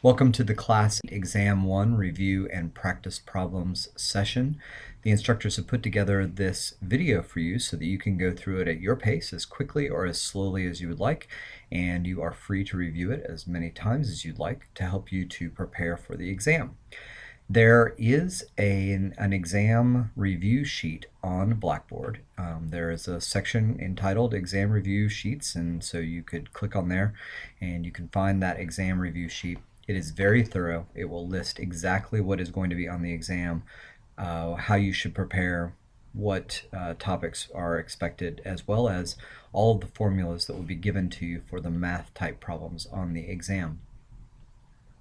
Welcome to the Class Exam 1 Review and Practice Problems session. The instructors have put together this video for you so that you can go through it at your pace as quickly or as slowly as you would like, and you are free to review it as many times as you'd like to help you to prepare for the exam. There is an exam review sheet on Blackboard. There is a section entitled Exam Review Sheets, and so you could click on there and you can find that exam review sheet. It is very thorough. It will list exactly what is going to be on the exam, how you should prepare, what topics are expected, as well as all of the formulas that will be given to you for the math type problems on the exam.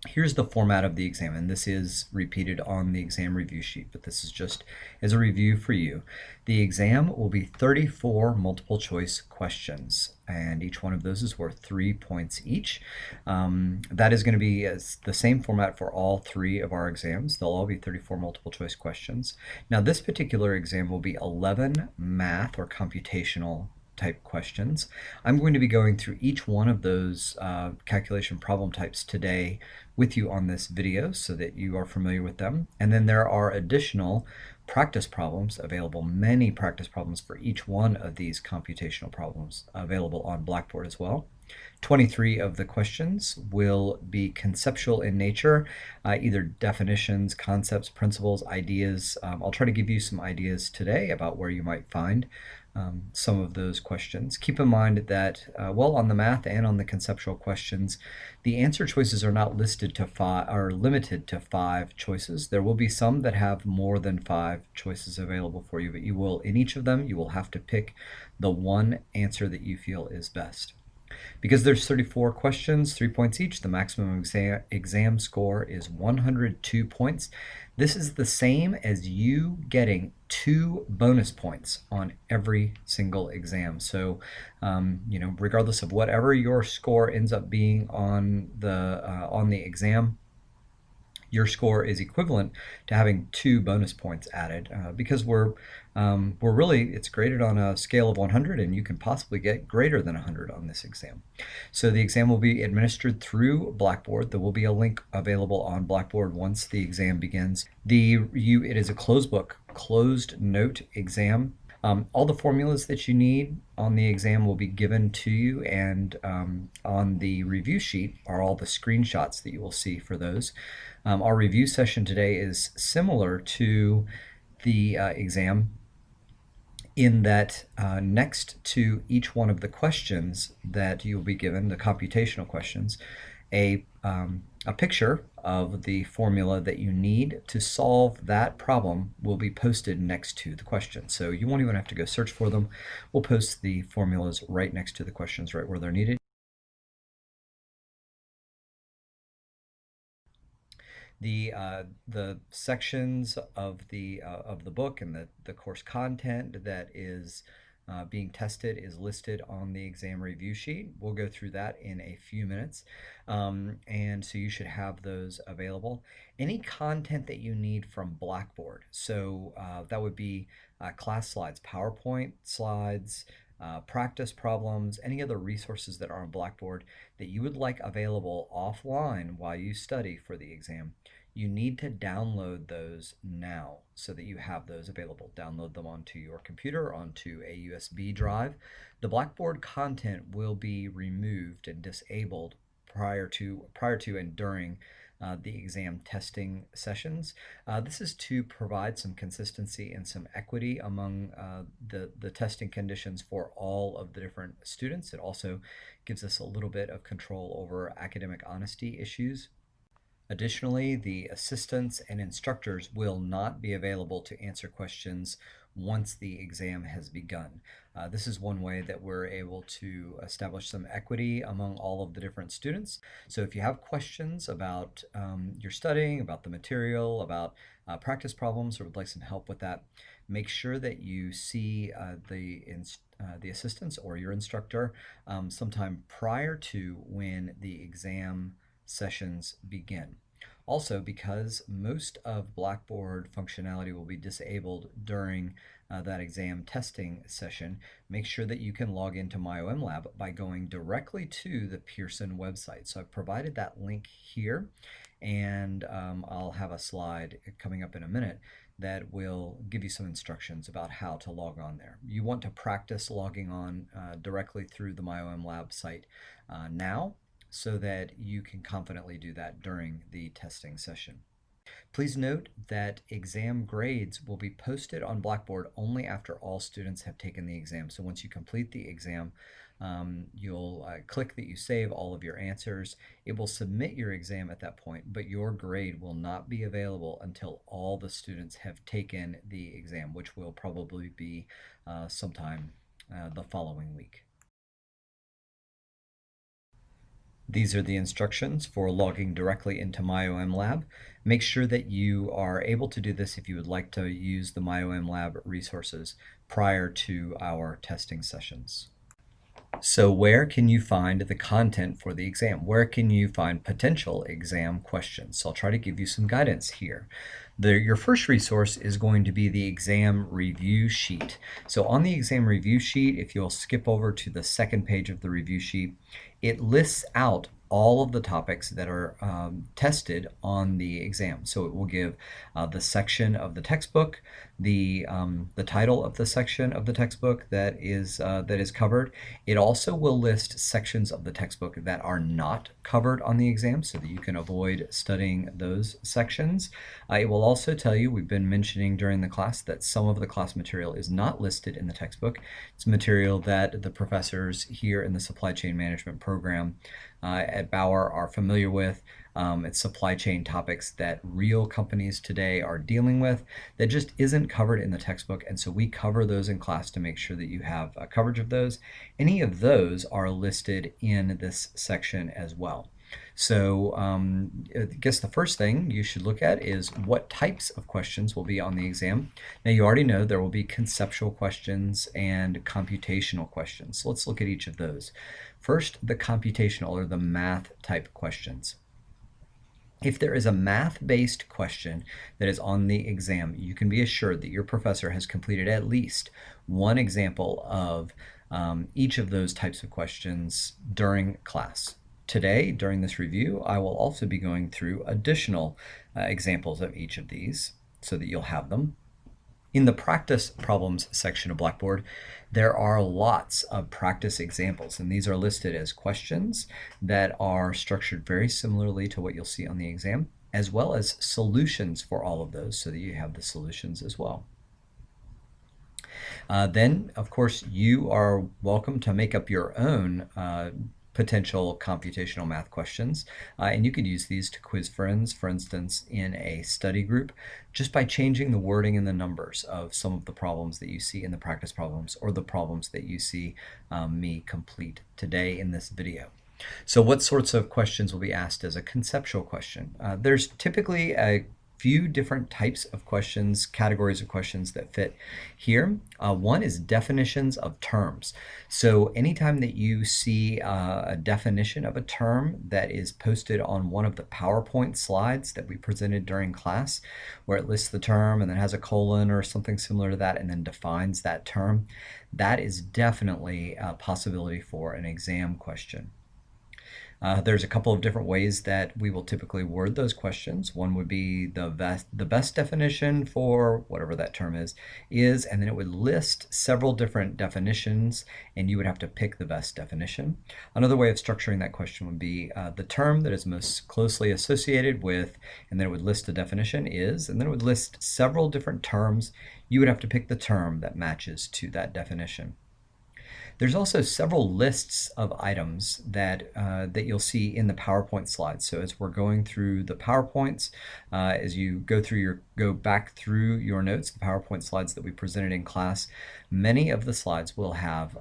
Here's the format of the exam, and this is repeated on the exam review sheet, but this is just as a review for you. The exam will be 34 multiple choice questions, and each one of those is worth 3 points each. That is going to be the same format for all three of our exams. They'll all be 34 multiple choice questions. Now, this particular exam will be 11 math or computational type questions. I'm going to be going through each one of those calculation problem types today with you on this video so that you are familiar with them. And then there are additional practice problems available, many practice problems for each one of these computational problems available on Blackboard as well. 23 of the questions will be conceptual in nature, either definitions, concepts, principles, ideas. I'll try to give you some ideas today about where you might find some of those questions. Keep in mind that, well, on the math and on the conceptual questions, the answer choices are not listed to limited to 5 choices. There will be some that have more than 5 choices available for you, but you will, in each of them, you will have to pick the one answer that you feel is best. Because there's 34 questions, 3 points each, the maximum exam score is 102 points. This is the same as you getting 2 bonus points on every single exam. So, regardless of whatever your score ends up being on the exam, your score is equivalent to having 2 bonus points added because we're really, it's graded on a scale of 100, and you can possibly get greater than 100 on this exam. So the exam will be administered through Blackboard. There will be a link available on Blackboard once the exam begins. It is a closed book, closed note exam. All the formulas that you need on the exam will be given to you, and on the review sheet are all the screenshots that you will see for those. Our review session today is similar to the exam in that next to each one of the questions that you'll be given, the computational questions, a picture of the formula that you need to solve that problem will be posted next to the question. So you won't even have to go search for them. We'll post the formulas right next to the questions, right where they're needed. The sections of the book and the course content that is being tested is listed on the exam review sheet. We'll go through that in a few minutes, and so you should have those available. Any content that you need from Blackboard, so that would be class slides, PowerPoint slides, practice problems, any other resources that are on Blackboard that you would like available offline while you study for the exam. You need to download those now so that you have those available. Download them onto your computer, onto a USB drive. The Blackboard content will be removed and disabled prior to and during the exam testing sessions. This is to provide some consistency and some equity among the testing conditions for all of the different students. It also gives us a little bit of control over academic honesty issues. Additionally, the assistants and instructors will not be available to answer questions once the exam has begun. This is one way that we're able to establish some equity among all of the different students. So if you have questions about your studying, about the material, about practice problems, or would like some help with that, make sure that you see the assistants or your instructor sometime prior to when the exam sessions begin. Also, because most of Blackboard functionality will be disabled during that exam testing session, make sure that you can log into MyOMLab by going directly to the Pearson website. So I've provided that link here, and I'll have a slide coming up in a minute that will give you some instructions about how to log on there. You want to practice logging on directly through the MyOMLab site now, so that you can confidently do that during the testing session. Please note that exam grades will be posted on Blackboard only after all students have taken the exam. So once you complete the exam, you'll click that you save all of your answers. It will submit your exam at that point, but your grade will not be available until all the students have taken the exam, which will probably be sometime the following week. These are the instructions for logging directly into MyOMLab. Make sure that you are able to do this if you would like to use the MyOMLab resources prior to our testing sessions. So where can you find the content for the exam? Where can you find potential exam questions? So I'll try to give you some guidance here. Your first resource is going to be the exam review sheet. So on the exam review sheet, if you'll skip over to the second page of the review sheet, it lists out all of the topics that are tested on the exam. So it will give the section of the textbook, the title of the section of the textbook that is covered. It also will list sections of the textbook that are not covered on the exam, so that you can avoid studying those sections. It will also tell you, we've been mentioning during the class, that some of the class material is not listed in the textbook. It's material that the professors here in the supply chain management program at Bauer are familiar with. It's supply chain topics that real companies today are dealing with that just isn't covered in the textbook, and so we cover those in class to make sure that you have coverage of those. Any of those are listed in this section as well. So I guess the first thing you should look at is what types of questions will be on the exam. Now you already know there will be conceptual questions and computational questions. So let's look at each of those. First, the computational or the math type questions. If there is a math-based question that is on the exam, you can be assured that your professor has completed at least one example of each of those types of questions during class. Today, during this review, I will also be going through additional examples of each of these so that you'll have them. In the practice problems section of Blackboard, there are lots of practice examples, and these are listed as questions that are structured very similarly to what you'll see on the exam, as well as solutions for all of those, so that you have the solutions as well. Then, of course, you are welcome to make up your own potential computational math questions, and you could use these to quiz friends, for instance, in a study group, just by changing the wording and the numbers of some of the problems that you see in the practice problems, or the problems that you see me complete today in this video. So what sorts of questions will be asked as a conceptual question? There's typically a few different types of questions, categories of questions that fit here. One is definitions of terms. So anytime that you see a definition of a term that is posted on one of the PowerPoint slides that we presented during class, where it lists the term and then has a colon or something similar to that and then defines that term, that is definitely a possibility for an exam question. There's a couple of different ways that we will typically word those questions. One would be the best definition for whatever that term is, and then it would list several different definitions, and you would have to pick the best definition. Another way of structuring that question would be the term that is most closely associated with, and then it would list the definition is, and then it would list several different terms. You would have to pick the term that matches to that definition. There's also several lists of items that you'll see in the PowerPoint slides. So as we're going through the PowerPoints, as you go back through your notes, the PowerPoint slides that we presented in class, many of the slides will have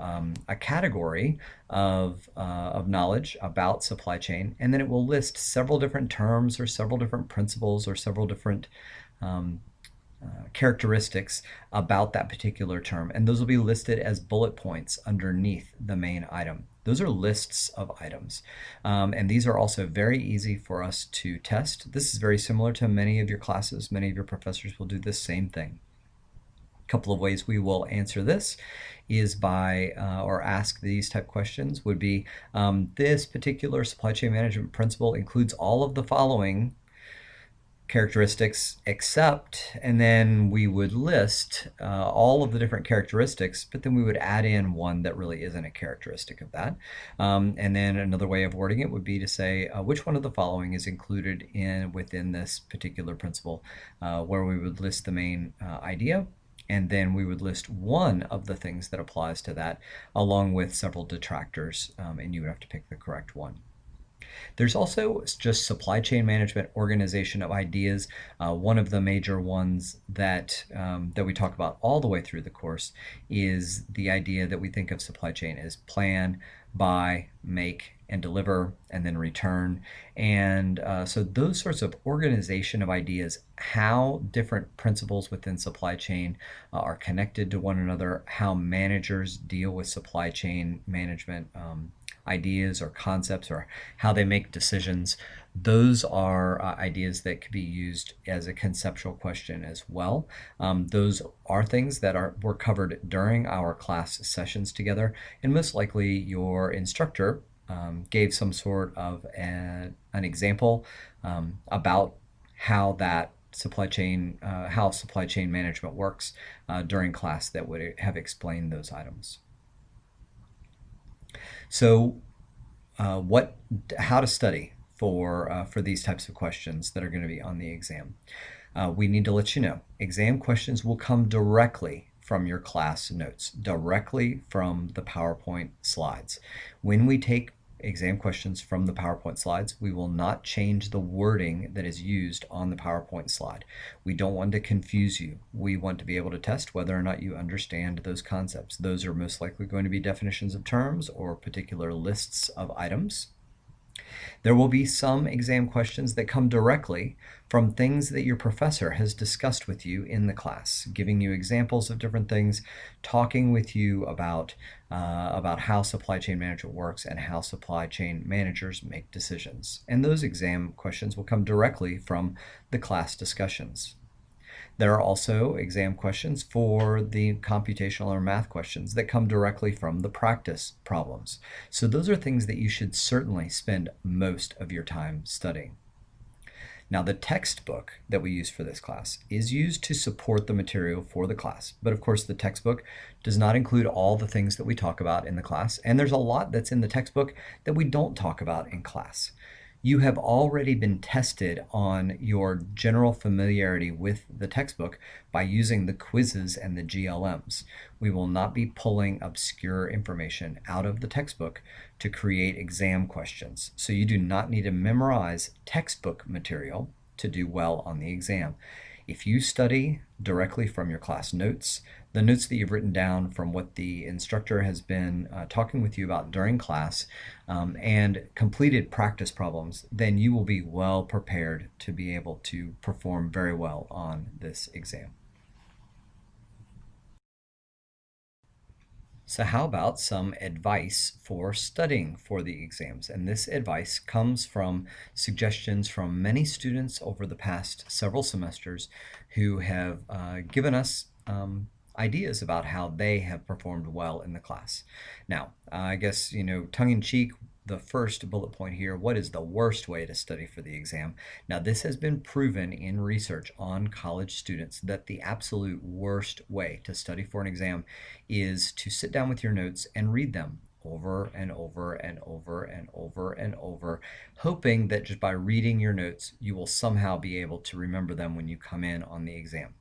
a category of knowledge about supply chain, and then it will list several different terms or several different principles or several different characteristics about that particular term, and those will be listed as bullet points underneath the main item. Those are lists of items. And these are also very easy for us to test. This is very similar to many of your classes. Many of your professors will do the same thing. A couple of ways we will answer this is by, or ask these type questions would be, this particular supply chain management principle includes all of the following characteristics except, and then we would list all of the different characteristics, but then we would add in one that really isn't a characteristic of that. And then another way of wording it would be to say which one of the following is included within this particular principle, where we would list the main idea, and then we would list one of the things that applies to that along with several detractors, and you would have to pick the correct one. There's also just supply chain management, organization of ideas. One of the major ones that we talk about all the way through the course is the idea that we think of supply chain as plan, buy, make, and deliver, and then return. And so those sorts of organization of ideas, how different principles within supply chain are connected to one another, how managers deal with supply chain management ideas or concepts, or how they make decisions. Those are ideas that could be used as a conceptual question as well. Those are things that were covered during our class sessions together, and most likely your instructor gave some sort of an example about how that supply chain management works during class that would have explained those items. So how to study for these types of questions that are going to be on the exam. We need to let you know, exam questions will come directly from your class notes, directly from the PowerPoint slides. When we take exam questions from the PowerPoint slides, we will not change the wording that is used on the PowerPoint slide. We don't want to confuse you. We want to be able to test whether or not you understand those concepts. Those are most likely going to be definitions of terms or particular lists of items. There will be some exam questions that come directly from things that your professor has discussed with you in the class, giving you examples of different things, talking with you about how supply chain management works and how supply chain managers make decisions. And those exam questions will come directly from the class discussions. There are also exam questions for the computational or math questions that come directly from the practice problems. So those are things that you should certainly spend most of your time studying. Now, the textbook that we use for this class is used to support the material for the class. But of course, the textbook does not include all the things that we talk about in the class. And there's a lot that's in the textbook that we don't talk about in class. You have already been tested on your general familiarity with the textbook by using the quizzes and the GLMs. We will not be pulling obscure information out of the textbook to create exam questions. So you do not need to memorize textbook material to do well on the exam. If you study directly from your class notes, the notes that you've written down from what the instructor has been talking with you about during class, and completed practice problems, then you will be well prepared to be able to perform very well on this exam. So how about some advice for studying for the exams? And this advice comes from suggestions from many students over the past several semesters who have given us ideas about how they have performed well in the class. Now, I guess, tongue-in-cheek, the first bullet point here, what is the worst way to study for the exam? Now, this has been proven in research on college students that the absolute worst way to study for an exam is to sit down with your notes and read them over and over and over and over and over, hoping that just by reading your notes, you will somehow be able to remember them when you come in on the exam.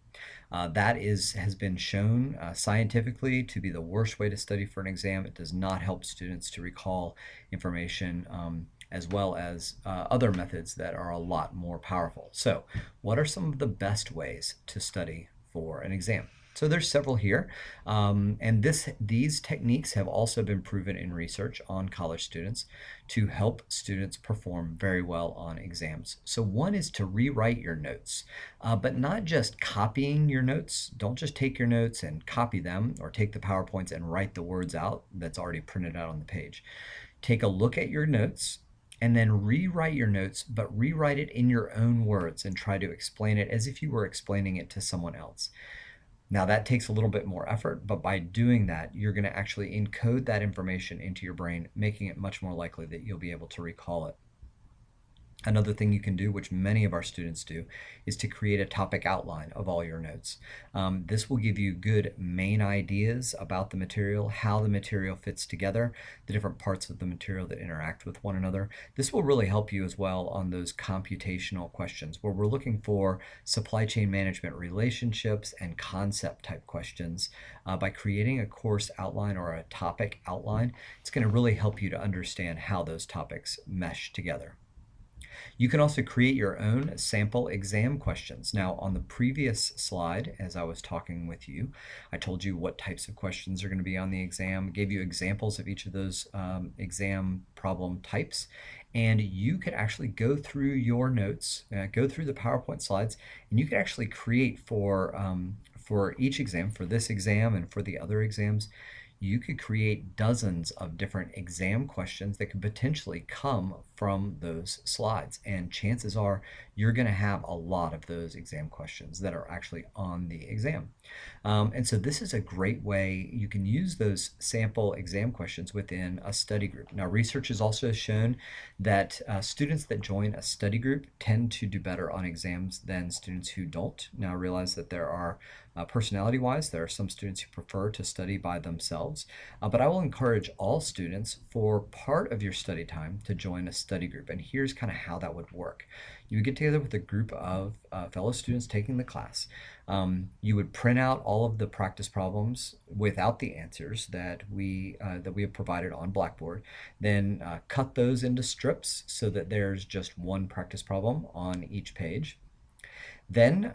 That has been shown scientifically to be the worst way to study for an exam. It does not help students to recall information, as well as other methods that are a lot more powerful. So, what are some of the best ways to study for an exam? So there's several here, and these techniques have also been proven in research on college students to help students perform very well on exams. So one is to rewrite your notes, but not just copying your notes. Don't just take your notes and copy them, or take the PowerPoints and write the words out that's already printed out on the page. Take a look at your notes and then rewrite your notes, but rewrite it in your own words and try to explain it as if you were explaining it to someone else. Now that takes a little bit more effort, but by doing that, you're going to actually encode that information into your brain, making it much more likely that you'll be able to recall it. Another thing you can do, which many of our students do, is to create a topic outline of all your notes. This will give you good main ideas about the material, how the material fits together, the different parts of the material that interact with one another. This will really help you as well on those computational questions where we're looking for supply chain management relationships and concept type questions. By creating a course outline or a topic outline, it's going to really help you to understand how those topics mesh together. You can also create your own sample exam questions. Now, on the previous slide, as I was talking with you, I told you what types of questions are going to be on the exam, gave you examples of each of those exam problem types, and you could actually go through your notes, go through the PowerPoint slides, and you could actually create for each exam, for this exam and for the other exams, you could create dozens of different exam questions that could potentially come from those slides. And chances are you're going to have a lot of those exam questions that are actually on the exam. And so this is a great way you can use those sample exam questions within a study group. Now, research has also shown that students that join a study group tend to do better on exams than students who don't. Now, realize that there are personality-wise, there are some students who prefer to study by themselves, but I will encourage all students for part of your study time to join a study group. And here's kind of how that would work. You would get together with a group of fellow students taking the class. You would print out all of the practice problems without the answers that we have provided on Blackboard, then cut those into strips so that there's just one practice problem on each page. Then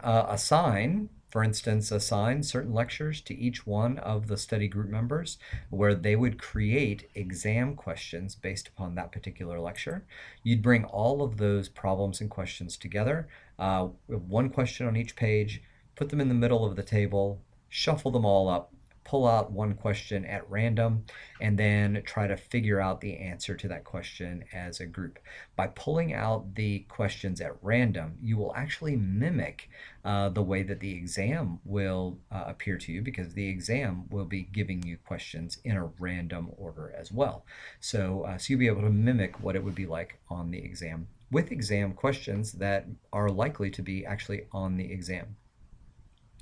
for instance, assign certain lectures to each one of the study group members where they would create exam questions based upon that particular lecture. You'd bring all of those problems and questions together, one question on each page, put them in the middle of the table, shuffle them all up, pull out one question at random, and then try to figure out the answer to that question as a group. By pulling out the questions at random, you will actually mimic the way that the exam will appear to you, because the exam will be giving you questions in a random order as well. So you'll be able to mimic what it would be like on the exam, with exam questions that are likely to be actually on the exam.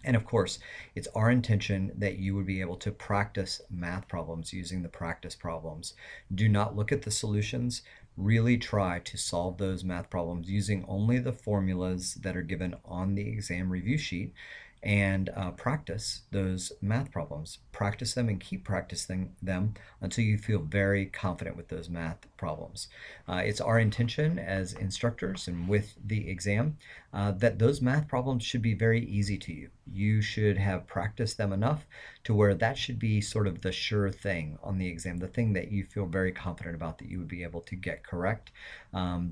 And of course, it's our intention that you would be able to practice math problems using the practice problems. Do not look at the solutions. Really try to solve those math problems using only the formulas that are given on the exam review sheet, and practice those math problems. Practice them and keep practicing them until you feel very confident with those math problems. It's our intention as instructors and with the exam that those math problems should be very easy to you. You should have practiced them enough to where that should be sort of the sure thing on the exam, the thing that you feel very confident about that you would be able to get correct,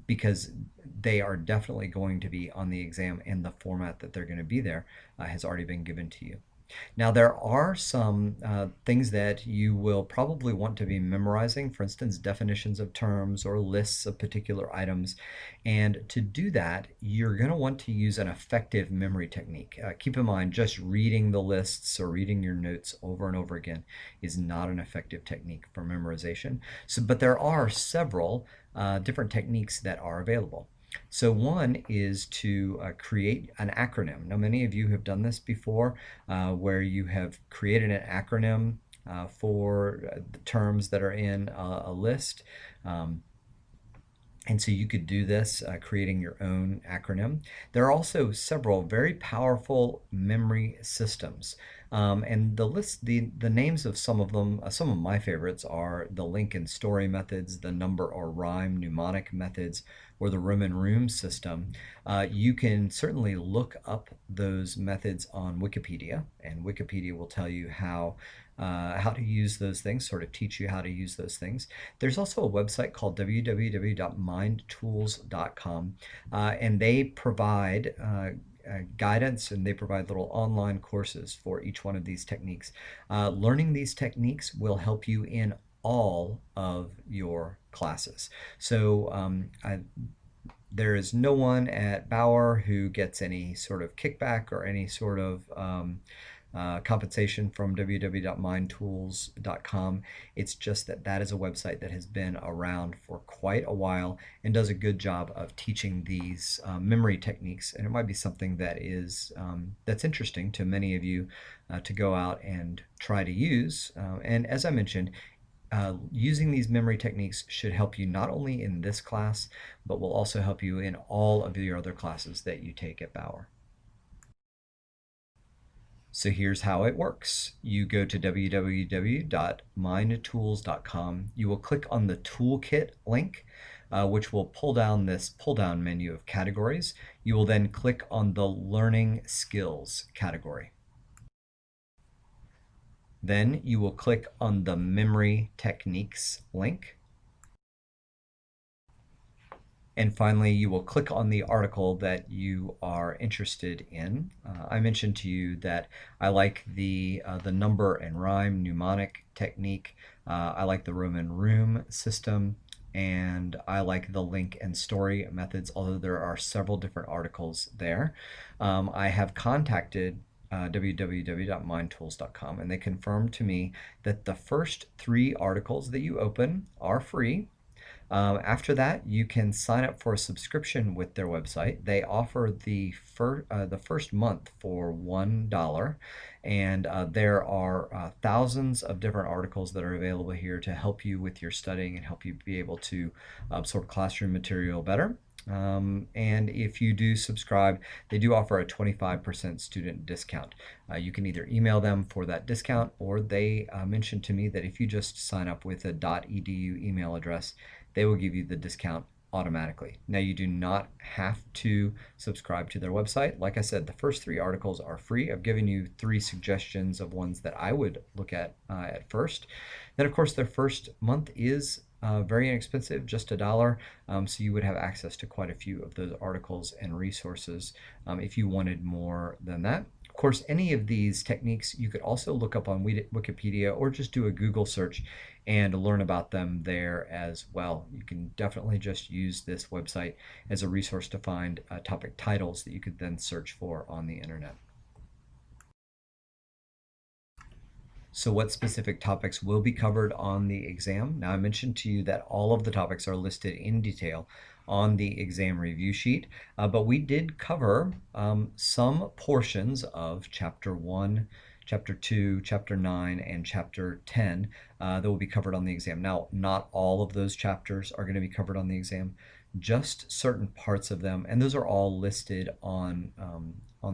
because they are definitely going to be on the exam, and the format that they're going to be there has already been given to you. Now, there are some things that you will probably want to be memorizing, for instance, definitions of terms or lists of particular items. And to do that, you're going to want to use an effective memory technique. Keep in mind, just reading the lists or reading your notes over and over again is not an effective technique for memorization. But there are several different techniques that are available. So one is to create an acronym. Now, many of you have done this before, where you have created an acronym for the terms that are in a list. And so you could do this, creating your own acronym. There are also several very powerful memory systems. And the names of some of them, some of my favorites are the link and story methods, the number or rhyme mnemonic methods, or the room and room system. You can certainly look up those methods on Wikipedia, and Wikipedia will tell you how to use those things, sort of teach you how to use those things. There's also a website called www.mindtools.com, and they provide guidance, and they provide little online courses for each one of these techniques. Learning these techniques will help you in all of your classes. So there is no one at Bauer who gets any sort of kickback or any sort of compensation from www.mindtools.com. It's just that that is a website that has been around for quite a while and does a good job of teaching these memory techniques. And it might be something that is that's interesting to many of you to go out and try to use. And as I mentioned, using these memory techniques should help you not only in this class, but will also help you in all of your other classes that you take at Bauer. So here's how it works. You go to www.mindtools.com. You will click on the Toolkit link, which will pull down this pull-down menu of categories. You will then click on the Learning Skills category. Then you will click on the Memory Techniques link. And finally, you will click on the article that you are interested in. I mentioned to you that I like the number and rhyme mnemonic technique. I like the room and room system, and I like the link and story methods, although there are several different articles there. I have contacted www.mindtools.com, and they confirmed to me that the first 3 articles that you open are free. After that, you can sign up for a subscription with their website. They offer the first month for $1, and there are thousands of different articles that are available here to help you with your studying and help you be able to absorb classroom material better. And if you do subscribe, they do offer a 25% student discount. You can either email them for that discount, or they mentioned to me that if you just sign up with a .edu email address, they will give you the discount automatically. Now, you do not have to subscribe to their website. Like I said, the first 3 articles are free. I've given you 3 suggestions of ones that I would look at first. Then, of course, their first month is very inexpensive, just $1. So you would have access to quite a few of those articles and resources if you wanted more than that. Of course, any of these techniques you could also look up on Wikipedia, or just do a Google search and learn about them there as well. You can definitely just use this website as a resource to find topic titles that you could then search for on the internet. So what specific topics will be covered on the exam? Now, I mentioned to you that all of the topics are listed in detail on the exam review sheet, but we did cover some portions of Chapter 1, Chapter 2, Chapter 9, and Chapter 10 that will be covered on the exam. Now, not all of those chapters are going to be covered on the exam, just certain parts of them, and those are all listed on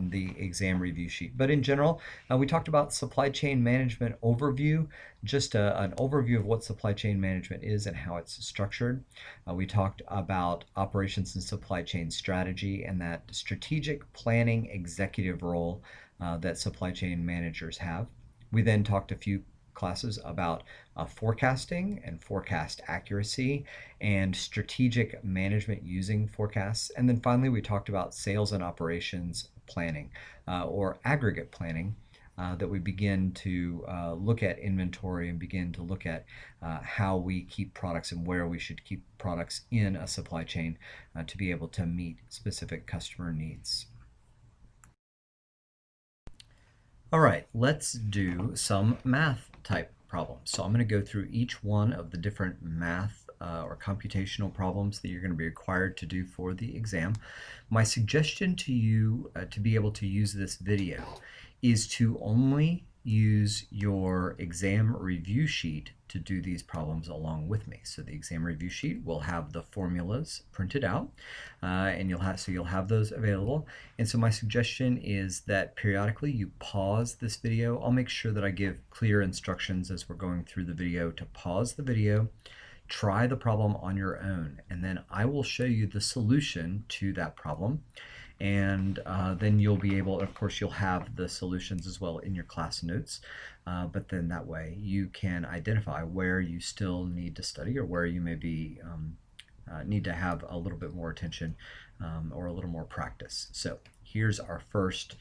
the exam review sheet. But in general, we talked about supply chain management overview, just an overview of what supply chain management is and how it's structured. We talked about operations and supply chain strategy and that strategic planning executive role that supply chain managers have. We then talked a few classes about forecasting and forecast accuracy and strategic management using forecasts. And then finally, we talked about sales and operations planning or aggregate planning, that we begin to look at inventory and begin to look at how we keep products and where we should keep products in a supply chain to be able to meet specific customer needs. All right, let's do some math type problems. So I'm going to go through each one of the different math or computational problems that you're going to be required to do for the exam. My suggestion to you to be able to use this video is to only use your exam review sheet to do these problems along with me. So the exam review sheet will have the formulas printed out, and you'll have those available. And so my suggestion is that periodically you pause this video. I'll make sure that I give clear instructions as we're going through the video to pause the video, try the problem on your own, and then I will show you the solution to that problem. And then you'll be able, of course, you'll have the solutions as well in your class notes, but then that way you can identify where you still need to study or where you may be need to have a little bit more attention or a little more practice. So here's our first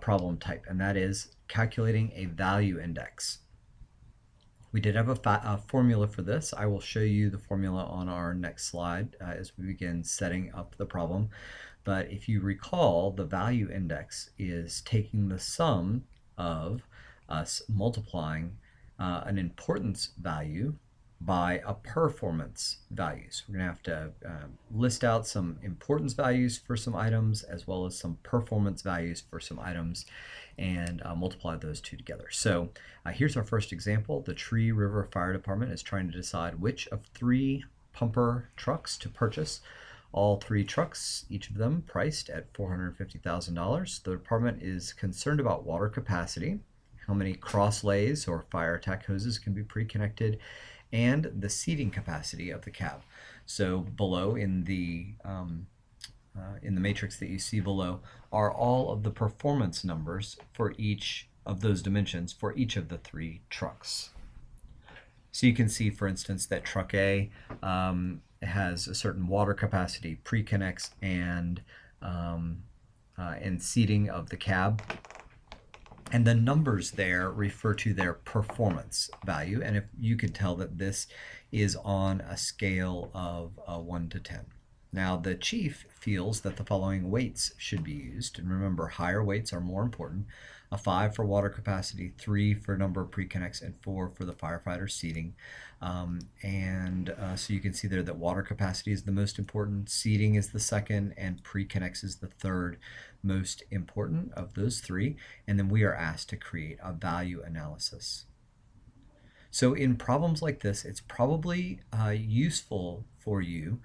problem type, and that is calculating a value index. We did have a formula for this. I will show you the formula on our next slide as we begin setting up the problem. But if you recall, the value index is taking the sum of us multiplying an importance value by a performance value. So we're going to have to list out some importance values for some items as well as some performance values for some items and multiply those two together. So here's our first example. The Tree River Fire Department is trying to decide which of 3 pumper trucks to purchase. All 3 trucks, each of them priced at $450,000. The department is concerned about water capacity, how many cross lays or fire attack hoses can be pre-connected, and the seating capacity of the cab. So below in the matrix that you see below are all of the performance numbers for each of those dimensions for each of the 3 trucks. So you can see, for instance, that truck A has a certain water capacity, pre-connects, and seating of the cab. And the numbers there refer to their performance value. And if you could tell that this is on a scale of 1 to 10. Now, the chief feels that the following weights should be used. And remember, higher weights are more important. A 5 for water capacity, 3 for number of pre-connects, and 4 for the firefighter seating. So you can see there that water capacity is the most important, seating is the second, and pre-connects is the third most important of those 3. And then we are asked to create a value analysis. So in problems like this, it's probably useful for you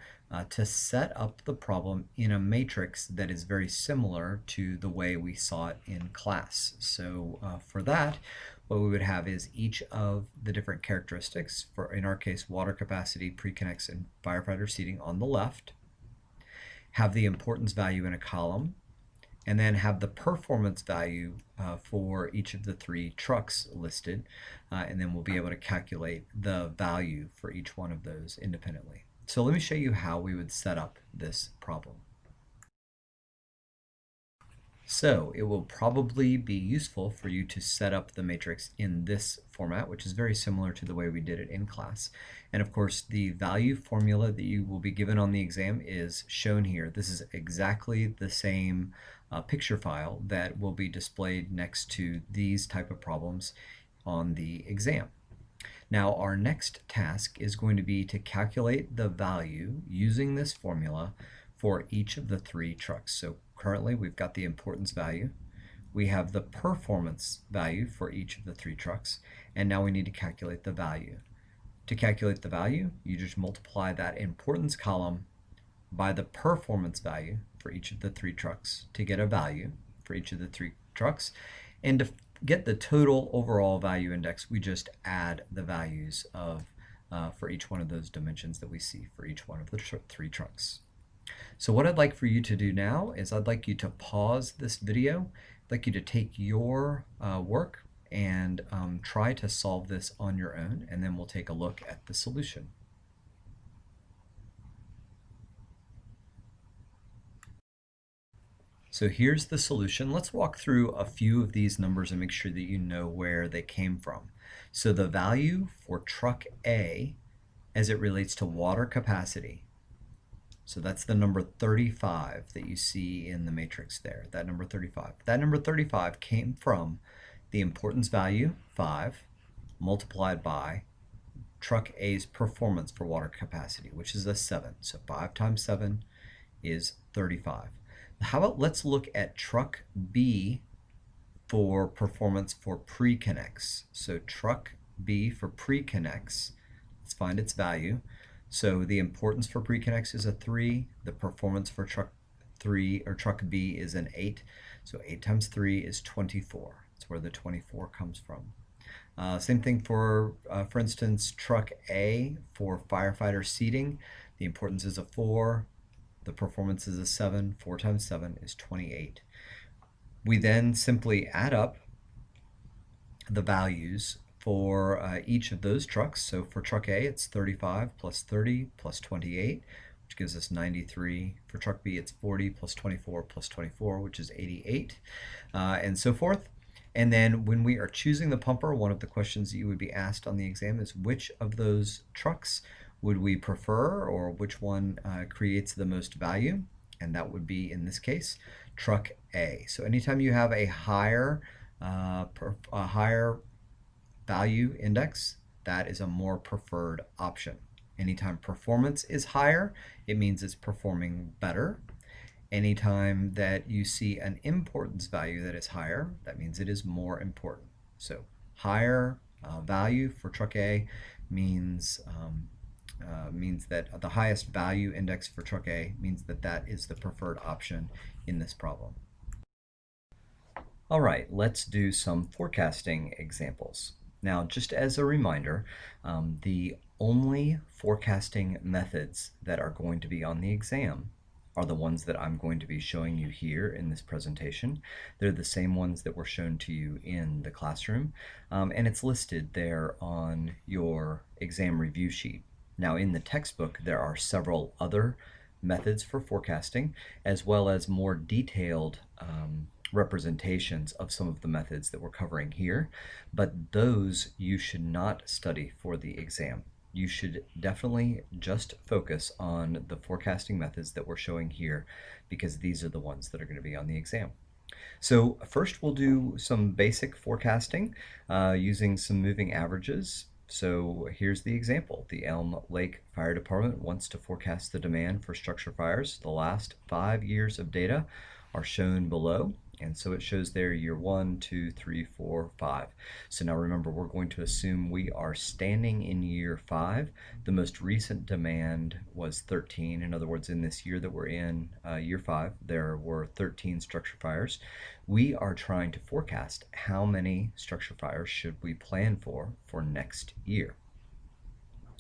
to set up the problem in a matrix that is very similar to the way we saw it in class. So for that, what we would have is each of the different characteristics, for in our case, water capacity, pre-connects, and firefighter seating on the left, have the importance value in a column, and then have the performance value for each of the 3 trucks listed, and then we'll be able to calculate the value for each one of those independently. So let me show you how we would set up this problem. So it will probably be useful for you to set up the matrix in this format, which is very similar to the way we did it in class. And of course, the value formula that you will be given on the exam is shown here. This is exactly the same picture file that will be displayed next to these type of problems on the exam. Now, our next task is going to be to calculate the value using this formula for each of the 3 trucks. So currently we've got the importance value, we have the performance value for each of the 3 trucks, and now we need to calculate the value. To calculate the value, you just multiply that importance column by the performance value for each of the 3 trucks to get a value for each of the 3 trucks. And to get the total overall value index, we just add the values of for each one of those dimensions that we see for each one of the 3 trucks. So what I'd like for you to do now is I'd like you to pause this video. I'd like you to take your work and try to solve this on your own, and then we'll take a look at the solution. So here's the solution. Let's walk through a few of these numbers and make sure that you know where they came from. So the value for truck A as it relates to water capacity, so that's the number 35 that you see in the matrix there, that number 35. That number 35 came from the importance value, 5, multiplied by truck A's performance for water capacity, which is a 7. So 5 times 7 is 35. How about let's look at truck B for performance for pre-connects. So truck B for pre-connects, let's find its value. So the importance for pre-connects is a 3. The performance for truck 3 or truck B is an 8. So 8 times 3 is 24. That's where the 24 comes from. Same thing for instance, truck A for firefighter seating. The importance is a 4. The performance is a 7. 4 times 7 is 28. We then simply add up the values for each of those trucks. So for truck A, it's 35 plus 30 plus 28, which gives us 93. For truck B, it's 40 plus 24 plus 24, which is 88, and so forth. And then when we are choosing the pumper, one of the questions that you would be asked on the exam is which of those trucks would we prefer, or which one creates the most value? And that would be, in this case, truck A. So anytime you have a higher value index, that is a more preferred option. Anytime performance is higher, it means it's performing better. Anytime that you see an importance value that is higher, that means it is more important. So higher value for truck A means that the highest value index for truck A means that that is the preferred option in this problem. All right, let's do some forecasting examples. Now, just as a reminder, the only forecasting methods that are going to be on the exam are the ones that I'm going to be showing you here in this presentation. They're the same ones that were shown to you in the classroom, and it's listed there on your exam review sheet. Now, in the textbook, there are several other methods for forecasting, as well as more detailed representations of some of the methods that we're covering here, but those you should not study for the exam. You should definitely just focus on the forecasting methods that we're showing here, because these are the ones that are going to be on the exam. So first we'll do some basic forecasting using some moving averages. So here's the example. The Elm Lake Fire Department wants to forecast the demand for structure fires. The last 5 years of data are shown below. And so it shows there year 1, 2, 3, 4, 5. So now remember, we're going to assume we are standing in year 5. The most recent demand was 13. In other words, in this year that we're in, year 5, there were 13 structure fires. We are trying to forecast how many structure fires should we plan for next year.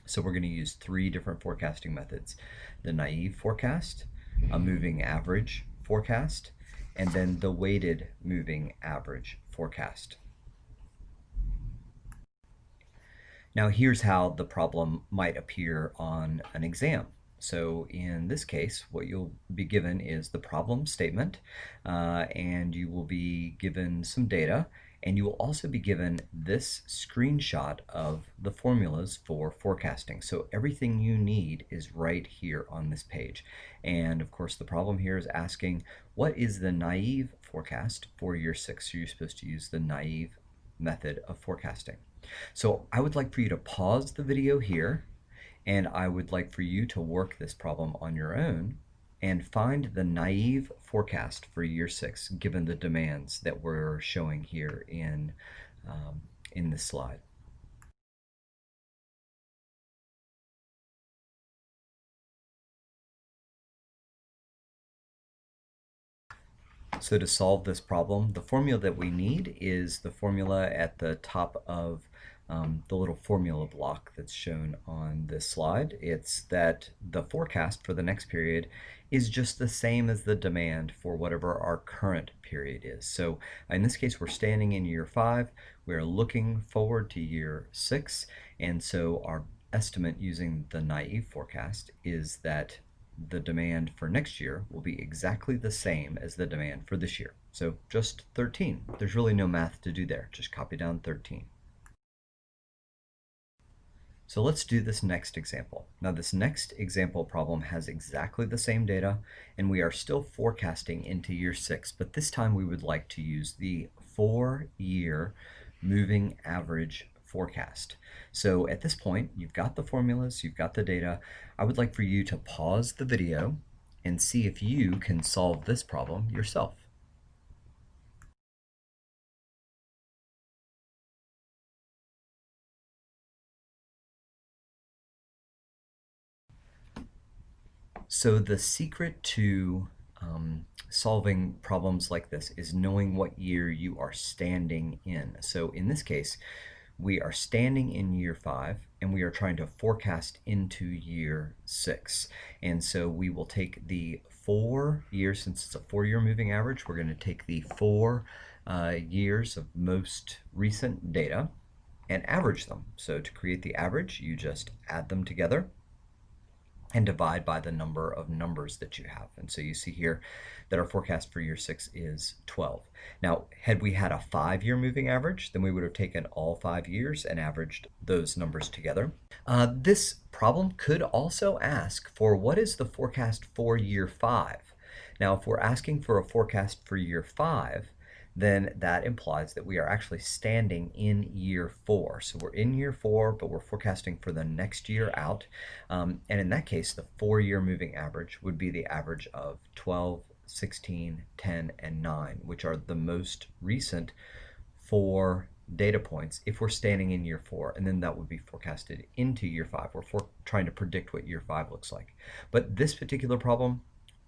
So we're going to use 3 different forecasting methods: the naive forecast, a moving average forecast, and then the weighted moving average forecast. Now here's how the problem might appear on an exam. So in this case, what you'll be given is the problem statement, and you will be given some data, and you will also be given this screenshot of the formulas for forecasting. So everything you need is right here on this page. And of course, the problem here is asking, what is the naive forecast for year 6? So you're supposed to use the naive method of forecasting. So I would like for you to pause the video here, and I would like for you to work this problem on your own and find the naive forecast for year 6 given the demands that we're showing here in this slide. So to solve this problem, the formula that we need is the formula at the top of the little formula block that's shown on this slide. It's that the forecast for the next period is just the same as the demand for whatever our current period is. So in this case, we're standing in year 5. We're looking forward to year 6. And so our estimate using the naive forecast is that the demand for next year will be exactly the same as the demand for this year. So just 13. There's really no math to do there. Just copy down 13. So let's do this next example. Now this next example problem has exactly the same data, and we are still forecasting into year 6, but this time we would like to use the 4-year moving average forecast. So at this point, you've got the formulas, you've got the data. I would like for you to pause the video and see if you can solve this problem yourself. So the secret to solving problems like this is knowing what year you are standing in. So in this case, we are standing in year 5 and we are trying to forecast into year 6. And so we will take the 4 years, since it's a 4-year moving average, we're going to take the 4 years of most recent data and average them. So to create the average, you just add them together and divide by the number of numbers that you have. And so you see here that our forecast for year 6 is 12. Now, had we had a 5-year moving average, then we would have taken all 5 years and averaged those numbers together. This problem could also ask for what is the forecast for year 5. Now, if we're asking for a forecast for year 5, then that implies that we are actually standing in year 4. So we're in year 4, but we're forecasting for the next year out. And in that case, the 4-year moving average would be the average of 12, 16, 10, and 9, which are the most recent 4 data points if we're standing in year 4, and then that would be forecasted into year 5. We're trying to predict what year 5 looks like. But this particular problem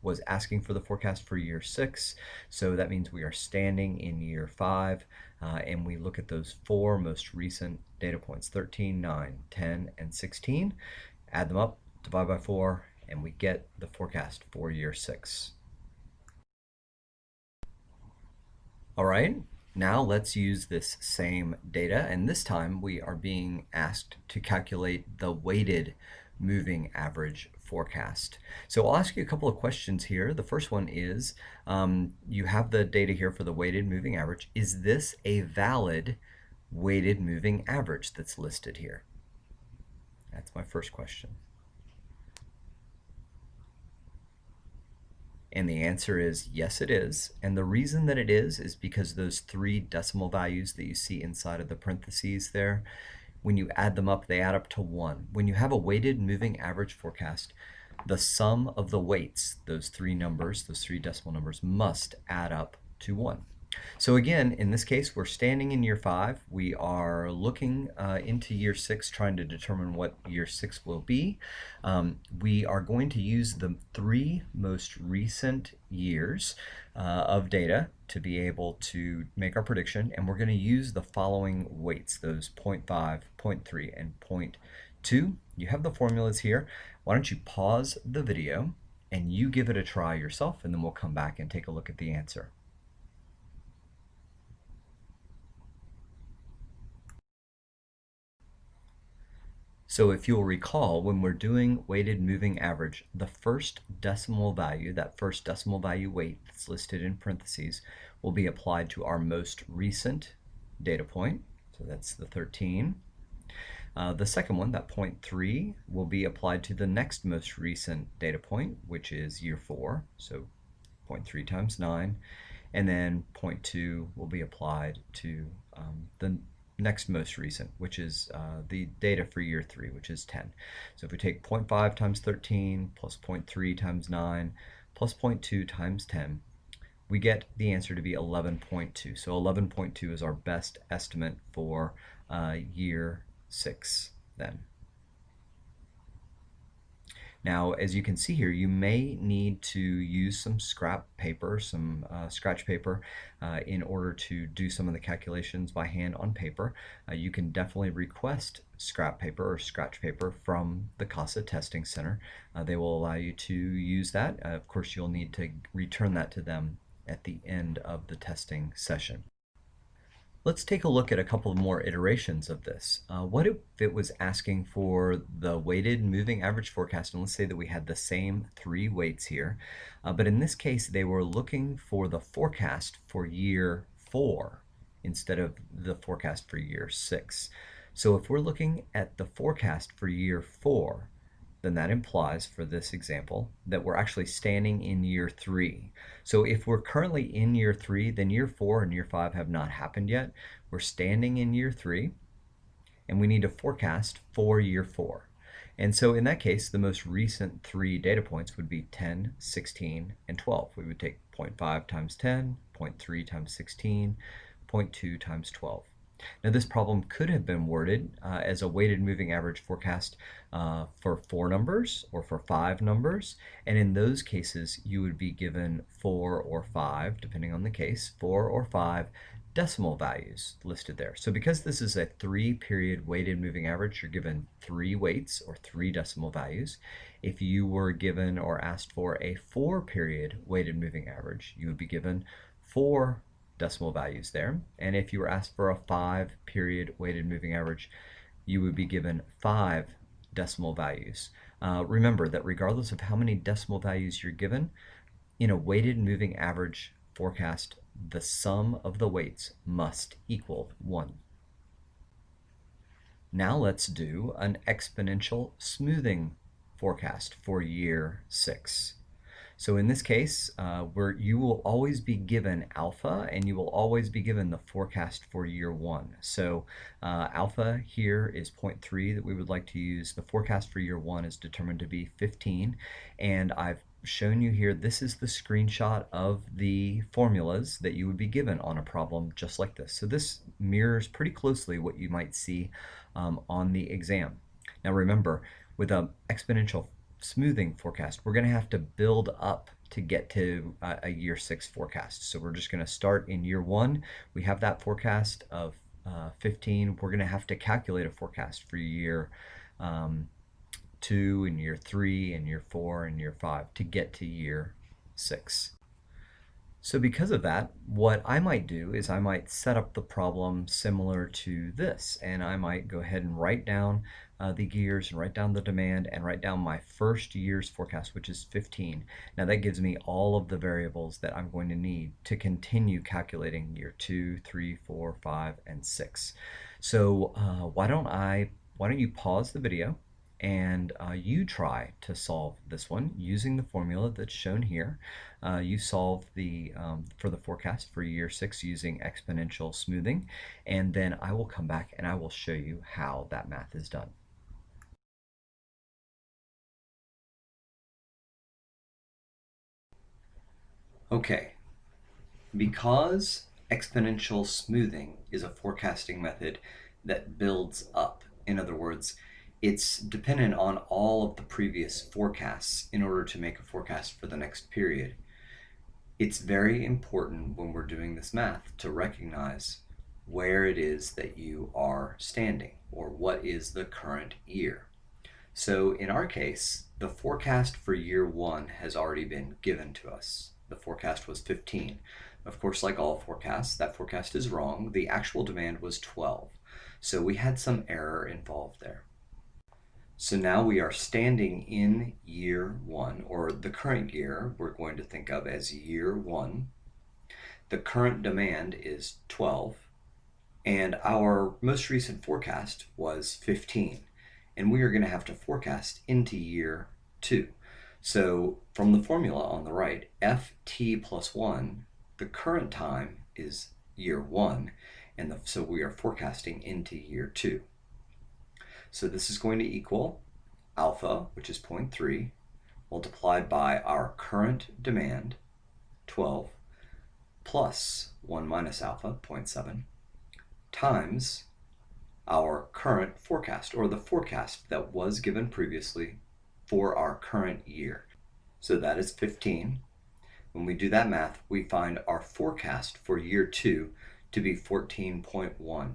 was asking for the forecast for year 6, so that means we are standing in year 5, and we look at those 4 most recent data points, 13, 9, 10, and 16, add them up, divide by 4, and we get the forecast for year 6. All right, now let's use this same data, and this time we are being asked to calculate the weighted moving average forecast. So I'll ask you a couple of questions here. The first one is, you have the data here for the weighted moving average. Is this a valid weighted moving average that's listed here? That's my first question. And the answer is yes, it is. And the reason that it is because those 3 decimal values that you see inside of the parentheses there, when you add them up, they add up to 1. When you have a weighted moving average forecast, the sum of the weights, those 3 numbers, those 3 decimal numbers, must add up to 1. So again, in this case, we're standing in year 5. We are looking into year 6, trying to determine what year 6 will be. We are going to use the 3 most recent years of data to be able to make our prediction, and we're going to use the following weights, those 0.5, 0.3, and 0.2. You have the formulas here. Why don't you pause the video and you give it a try yourself, and then we'll come back and take a look at the answer. So if you'll recall, when we're doing weighted moving average, the first decimal value, that first decimal value weight that's listed in parentheses, will be applied to our most recent data point. So that's the 13. The second one, that 0.3, will be applied to the next most recent data point, which is year 4. So 0.3 times 9. And then 0.2 will be applied to the next most recent, which is the data for year 3, which is 10. So if we take 0.5 times 13 plus 0.3 times 9 plus 0.2 times 10, we get the answer to be 11.2. So 11.2 is our best estimate for year 6 then. Now, as you can see here, you may need to use some scrap paper, some scratch paper, in order to do some of the calculations by hand on paper. You can definitely request scrap paper or scratch paper from the CASA Testing Center. They will allow you to use that. Of course, you'll need to return that to them at the end of the testing session. Let's take a look at a couple more iterations of this. What if it was asking for the weighted moving average forecast, and let's say that we had the same 3 weights here, but in this case they were looking for the forecast for year 4 instead of the forecast for year 6. So if we're looking at the forecast for year 4, then that implies, for this example, that we're actually standing in year 3. So if we're currently in year 3, then year 4 and year 5 have not happened yet. We're standing in year 3, and we need a forecast for year 4. And so in that case, the most recent 3 data points would be 10, 16, and 12. We would take 0.5 times 10, 0.3 times 16, 0.2 times 12. Now, this problem could have been worded as a weighted moving average forecast for 4 numbers or for 5 numbers, and in those cases you would be given 4 or 5, depending on the case, 4 or 5 decimal values listed there. So because this is a 3-period weighted moving average, you're given 3 weights or 3 decimal values. If you were given or asked for a 4-period weighted moving average, you would be given 4 decimal values there. And if you were asked for a 5-period weighted moving average, you would be given 5 decimal values. Remember that regardless of how many decimal values you're given, in a weighted moving average forecast, the sum of the weights must equal 1. Now let's do an exponential smoothing forecast for year 6. So in this case, you will always be given alpha, and you will always be given the forecast for year 1. So alpha here is 0.3 that we would like to use. The forecast for year 1 is determined to be 15, and I've shown you here, this is the screenshot of the formulas that you would be given on a problem just like this. So this mirrors pretty closely what you might see on the exam. Now remember, with an exponential smoothing forecast, we're going to have to build up to get to a year 6 forecast. So we're just going to start in year 1. We have that forecast of 15. We're going to have to calculate a forecast for year 2 and year 3 and year 4 and year 5 to get to year 6. So because of that, what I might do is I might set up the problem similar to this, and I might go ahead and write down the years and write down the demand and write down my first year's forecast, which is 15. Now that gives me all of the variables that I'm going to need to continue calculating year 2, 3, 4, 5, and 6. So why don't you pause the video and you try to solve this one using the formula that's shown here. You solve for the forecast for year 6 using exponential smoothing, and then I will come back and I will show you how that math is done. Okay, because exponential smoothing is a forecasting method that builds up, in other words, it's dependent on all of the previous forecasts in order to make a forecast for the next period. It's very important when we're doing this math to recognize where it is that you are standing, or what is the current year. So in our case, the forecast for year 1 has already been given to us. The forecast was 15. Of course, like all forecasts, that forecast is wrong. The actual demand was 12. So we had some error involved there. So now we are standing in year 1, or the current year we're going to think of as year 1. The current demand is 12, and our most recent forecast was 15. And we are going to have to forecast into year 2. So from the formula on the right, ft plus 1, the current time is year 1, and so we are forecasting into year 2. So this is going to equal alpha, which is 0.3, multiplied by our current demand, 12, plus 1 minus alpha, 0.7, times our current forecast, or the forecast that was given previously for our current year. So that is 15. When we do that math, we find our forecast for year 2 to be 14.1.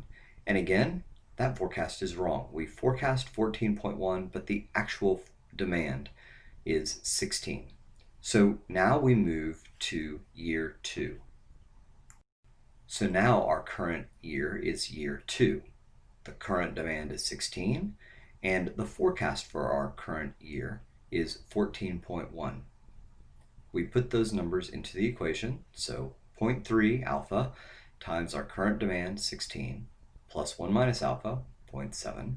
And again, that forecast is wrong. We forecast 14.1, but the actual demand is 16. So now we move to year 2. So now our current year is year 2. The current demand is 16, and the forecast for our current year is 14.1. We put those numbers into the equation, so 0.3 alpha times our current demand, 16, plus 1 minus alpha, 0.7,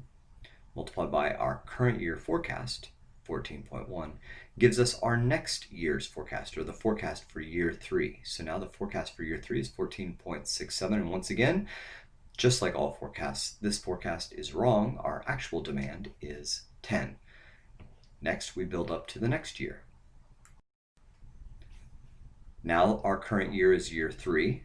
multiplied by our current year forecast, 14.1, gives us our next year's forecast, or the forecast for year 3. So now the forecast for year 3 is 14.67, and once again, just like all forecasts, this forecast is wrong. Our actual demand is 10. Next, we build up to the next year. Now our current year is year 3,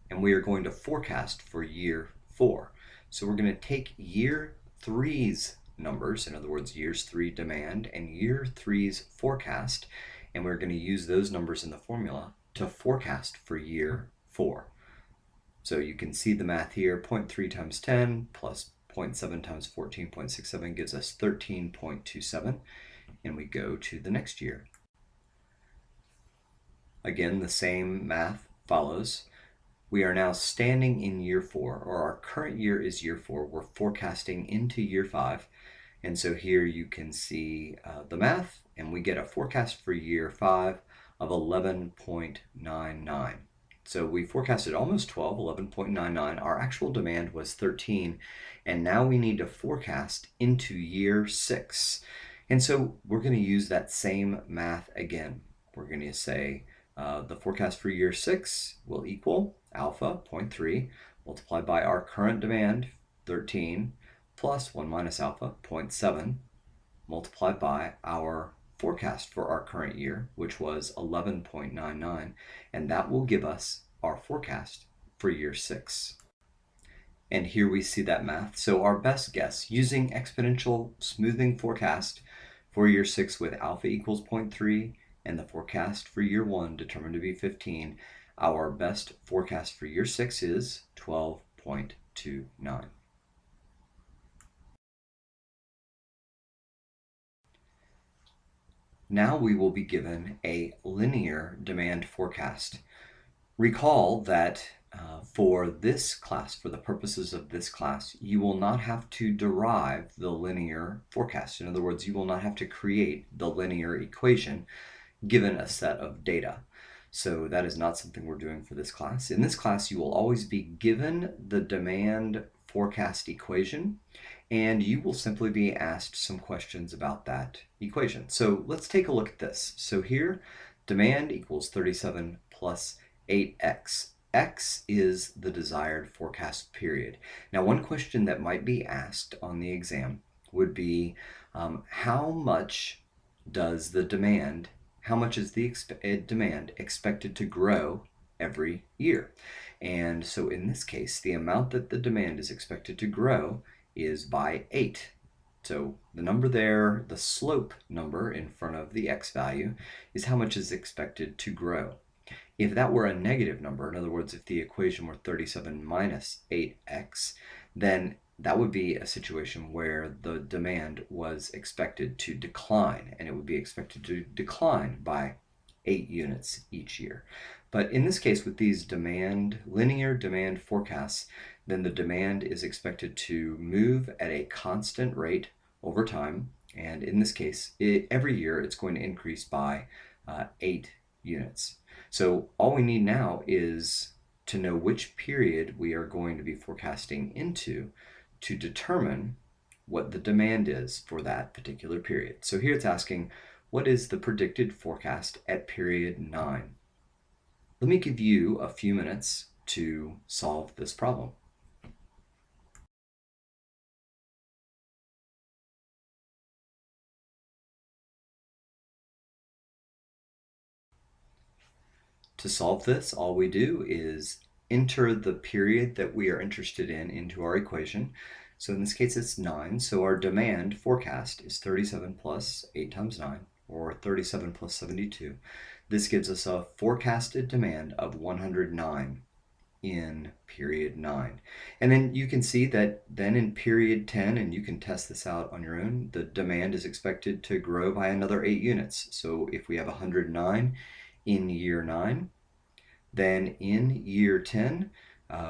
and we are going to forecast for year 4. So we're going to take year three's numbers, in other words, years three demand and year three's forecast, and we're going to use those numbers in the formula to forecast for year four. So you can see the math here, 0.3 times 10 plus 0.7 times 14.67 gives us 13.27, and we go to the next year. Again, the same math follows. We are now standing in year four, or our current year is year four. We're forecasting into year five. And so here you can see the math, and we get a forecast for year five of 11.99. So we forecasted almost 12, 11.99. Our actual demand was 13, and now we need to forecast into year six. And so we're going to use that same math again. We're going to say the forecast for year six will equal alpha, 0.3, multiplied by our current demand, 13, plus 1 minus alpha, 0.7, multiplied by our forecast for our current year, which was 11.99, and that will give us our forecast for year six. And here we see that math. So our best guess, using exponential smoothing forecast for year six with alpha equals 0.3 and the forecast for year one determined to be 15, our best forecast for year six is 12.29. Now we will be given a linear demand forecast. Recall that for this class, for the purposes of this class, you will not have to derive the linear forecast. In other words, you will not have to create the linear equation given a set of data. So that is not something we're doing for this class. In this class, you will always be given the demand forecast equation, and you will simply be asked some questions about that equation. So let's take a look at this. So here, demand equals 37 plus 8x. X is the desired forecast period. Now, one question that might be asked on the exam would be, how much is the demand expected to grow every year? And so in this case, the amount that the demand is expected to grow is by 8. So the number there, the slope number in front of the x value, is how much is expected to grow. If that were a negative number, in other words, if the equation were 37 minus 8x, then that would be a situation where the demand was expected to decline, and it would be expected to decline by 8 units each year. But in this case, with these linear demand forecasts, then the demand is expected to move at a constant rate over time. And in this case, every year it's going to increase by 8 units. So all we need now is to know which period we are going to be forecasting into to determine what the demand is for that particular period. So here it's asking, what is the predicted forecast at period 9? Let me give you a few minutes to solve this problem. To solve this, all we do is enter the period that we are interested in into our equation. So in this case, it's 9. So our demand forecast is 37 plus 8 times 9, or 37 plus 72. This gives us a forecasted demand of 109 in period 9. And then you can see that then in period 10, and you can test this out on your own, the demand is expected to grow by another 8 units. So if we have 109 in year 9, then in year 10,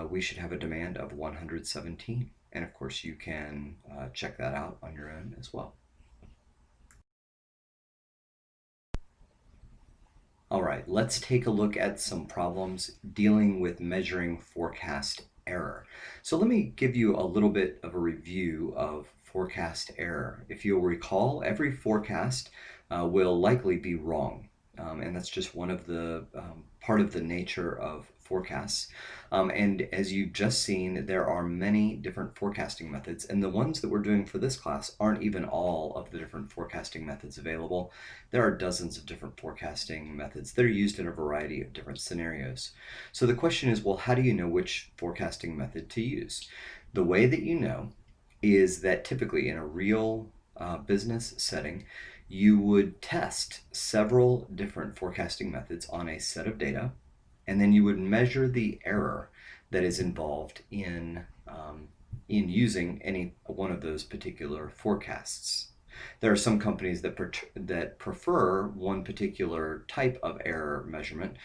we should have a demand of 117. And of course, you can check that out on your own as well. All right, let's take a look at some problems dealing with measuring forecast error. So let me give you a little bit of a review of forecast error. If you'll recall, every forecast will likely be wrong. And that's just one of the part of the nature of forecasts. And as you've just seen, there are many different forecasting methods, and the ones that we're doing for this class aren't even all of the different forecasting methods available. There are dozens of different forecasting methods that are used in a variety of different scenarios. So the question is, well, how do you know which forecasting method to use? The way that you know is that typically in a real business setting, you would test several different forecasting methods on a set of data, and then you would measure the error that is involved in using any one of those particular forecasts. There are some companies that prefer one particular type of error measurement.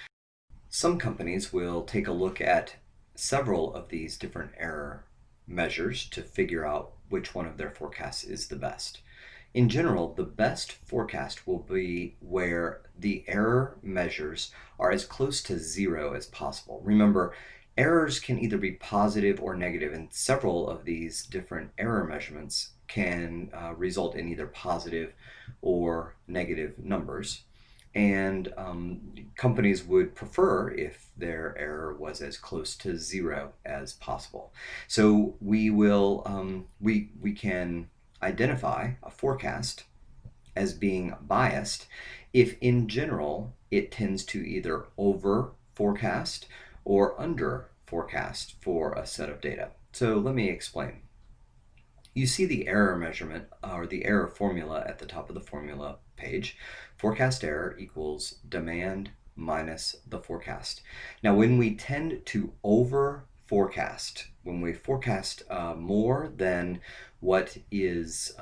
Some companies will take a look at several of these different error measures to figure out which one of their forecasts is the best. In general, the best forecast will be where the error measures are as close to zero as possible. Remember, errors can either be positive or negative, and several of these different error measurements can result in either positive or negative numbers. And companies would prefer if their error was as close to zero as possible. So we can identify a forecast as being biased if in general it tends to either over forecast or under forecast for a set of data. So let me explain. You see the error measurement or the error formula at the top of the formula page. Forecast error equals demand minus the forecast. Now, when we tend to over forecast, when we forecast more than what is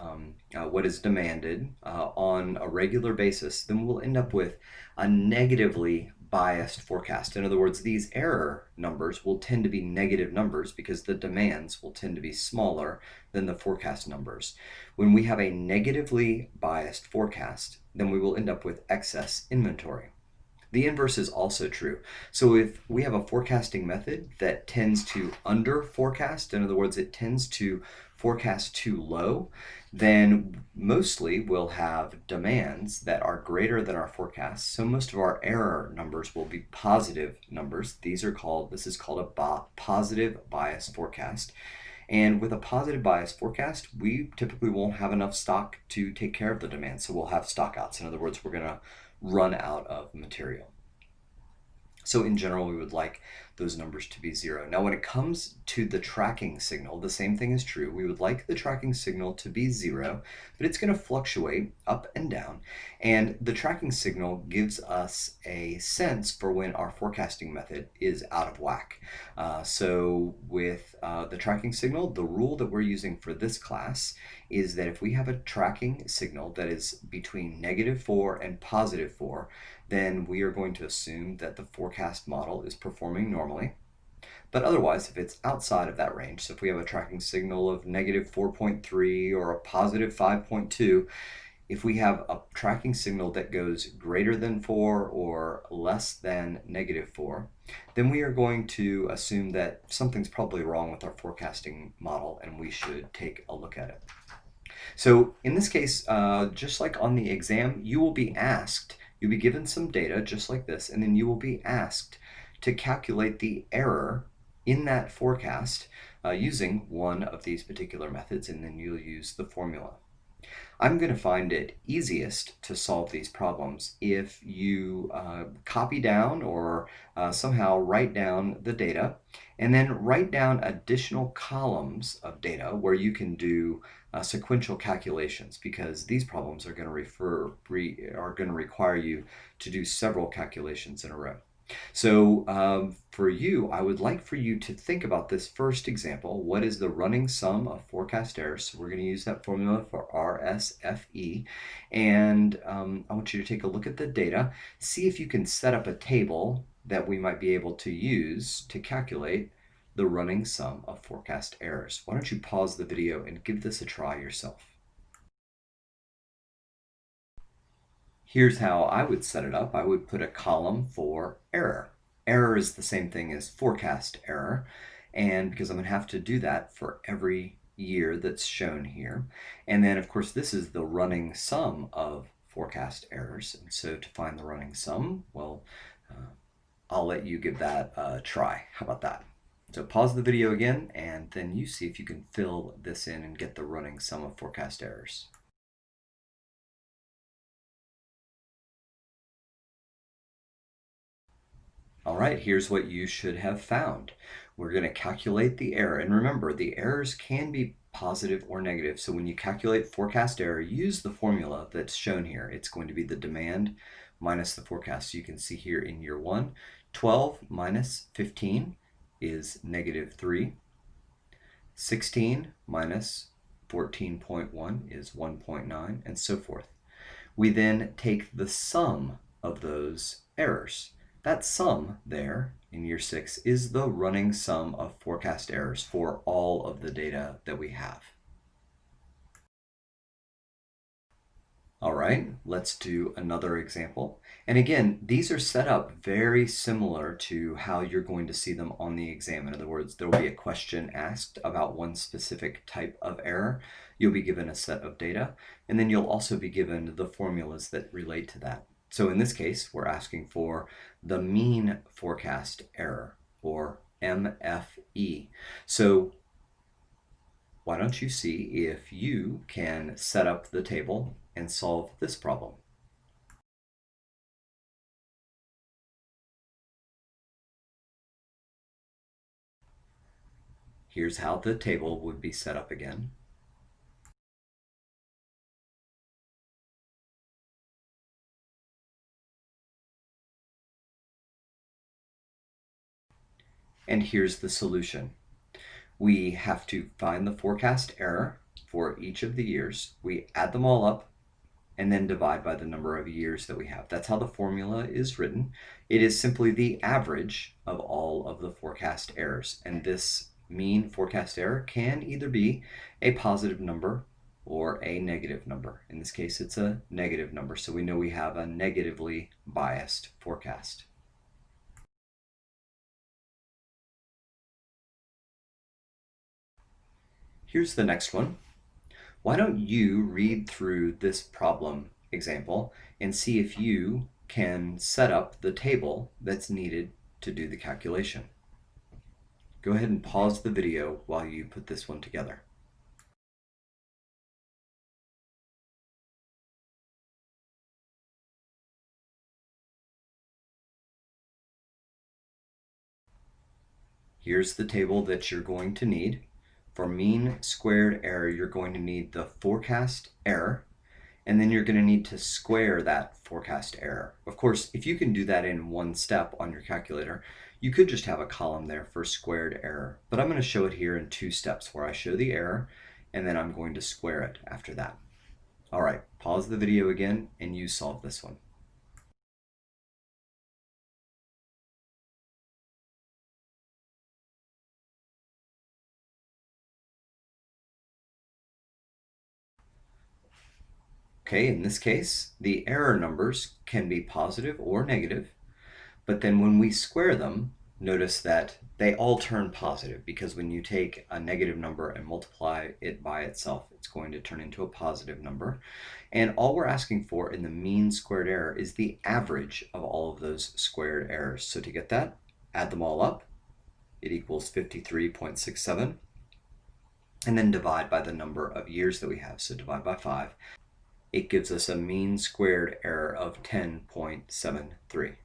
demanded on a regular basis, then we'll end up with a negatively biased forecast. In other words, these error numbers will tend to be negative numbers because the demands will tend to be smaller than the forecast numbers. When we have a negatively biased forecast, then we will end up with excess inventory. The inverse is also true. So if we have a forecasting method that tends to under forecast, in other words, it tends to forecast too low, then mostly we'll have demands that are greater than our forecast. So most of our error numbers will be positive numbers. This is called a positive bias forecast. And with a positive bias forecast, we typically won't have enough stock to take care of the demand. So we'll have stockouts. In other words, we're going to run out of material. So in general, we would like those numbers to be zero. Now, when it comes to the tracking signal, the same thing is true. We would like the tracking signal to be zero, but it's going to fluctuate up and down. And the tracking signal gives us a sense for when our forecasting method is out of whack. So with the tracking signal, the rule that we're using for this class is that if we have a tracking signal that is between -4 and +4, then we are going to assume that the forecast model is performing normally. But otherwise, if it's outside of that range, so if we have a tracking signal of -4.3 or a +5.2, if we have a tracking signal that goes greater than 4 or less than -4, then we are going to assume that something's probably wrong with our forecasting model and we should take a look at it. So in this case, just like on the exam, you'll be given some data just like this, and then you will be asked to calculate the error in that forecast using one of these particular methods, and then you'll use the formula. I'm going to find it easiest to solve these problems if you copy down or somehow write down the data and then write down additional columns of data where you can do sequential calculations, because these problems are going to require you to do several calculations in a row. So for you, I would like for you to think about this first example. What is the running sum of forecast errors? So we're going to use that formula for RSFE. And I want you to take a look at the data, see if you can set up a table that we might be able to use to calculate the running sum of forecast errors. Why don't you pause the video and give this a try yourself? Here's how I would set it up. I would put a column for error. Error is the same thing as forecast error, and because I'm going to have to do that for every year that's shown here. And then, of course, this is the running sum of forecast errors. And so to find the running sum, well, I'll let you give that a try. How about that? So pause the video again, and then you see if you can fill this in and get the running sum of forecast errors. All right, here's what you should have found. we're going to calculate the error. And remember, the errors can be positive or negative. So when you calculate forecast error, use the formula that's shown here. It's going to be the demand minus the forecast. So you can see here in year 1, 12 minus 15 is negative 3. 16 minus 14.1 is 1.9, and so forth. We then take the sum of those errors. That sum there in year 6 is the running sum of forecast errors for all of the data that we have. All right, let's do another example. And again, these are set up very similar to how you're going to see them on the exam. In other words, there will be a question asked about one specific type of error. You'll be given a set of data, and then you'll also be given the formulas that relate to that. So in this case, we're asking for the mean forecast error, or MFE. So why don't you see if you can set up the table and solve this problem? Here's how the table would be set up again. And here's the solution. We have to find the forecast error for each of the years. We add them all up and then divide by the number of years that we have. That's how the formula is written. It is simply the average of all of the forecast errors. And this mean forecast error can either be a positive number or a negative number. In this case, it's a negative number, so we know we have a negatively biased forecast. Here's the next one. Why don't you read through this problem example and see if you can set up the table that's needed to do the calculation. Go ahead and pause the video while you put this one together. Here's the table that you're going to need. For mean squared error, you're going to need the forecast error, and then you're going to need to square that forecast error. Of course, if you can do that in one step on your calculator, you could just have a column there for squared error. But I'm going to show it here in 2 steps where I show the error, and then I'm going to square it after that. All right, pause the video again, and you solve this one. Okay, in this case, the error numbers can be positive or negative, but then when we square them, notice that they all turn positive, because when you take a negative number and multiply it by itself, it's going to turn into a positive number. And all we're asking for in the mean squared error is the average of all of those squared errors. So to get that, add them all up. It equals 53.67. And then divide by the number of years that we have. So divide by 5. It gives us a mean squared error of 10.73.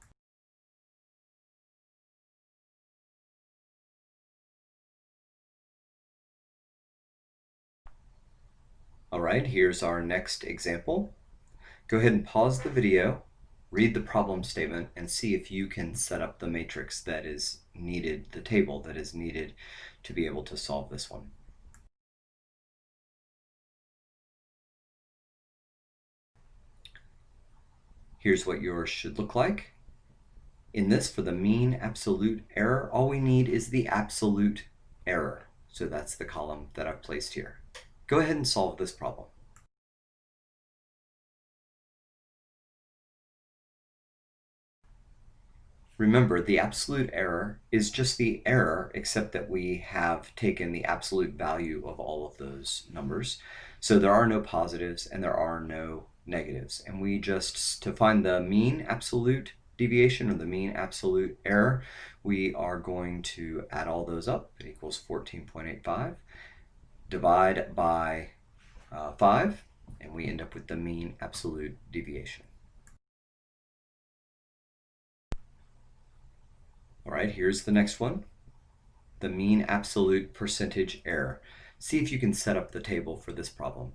All right, here's our next example. Go ahead and pause the video, read the problem statement, and see if you can set up the matrix that is needed, the table that is needed to be able to solve this one. Here's what yours should look like. In this, for the mean absolute error, all we need is the absolute error. So that's the column that I've placed here. Go ahead and solve this problem. Remember, the absolute error is just the error, except that we have taken the absolute value of all of those numbers. So there are no positives and there are no negatives. And we just, to find the mean absolute deviation or the mean absolute error, we are going to add all those up. It equals 14.85. Divide by 5, and we end up with the mean absolute deviation. All right, here's the next one. the mean absolute percentage error. See if you can set up the table for this problem.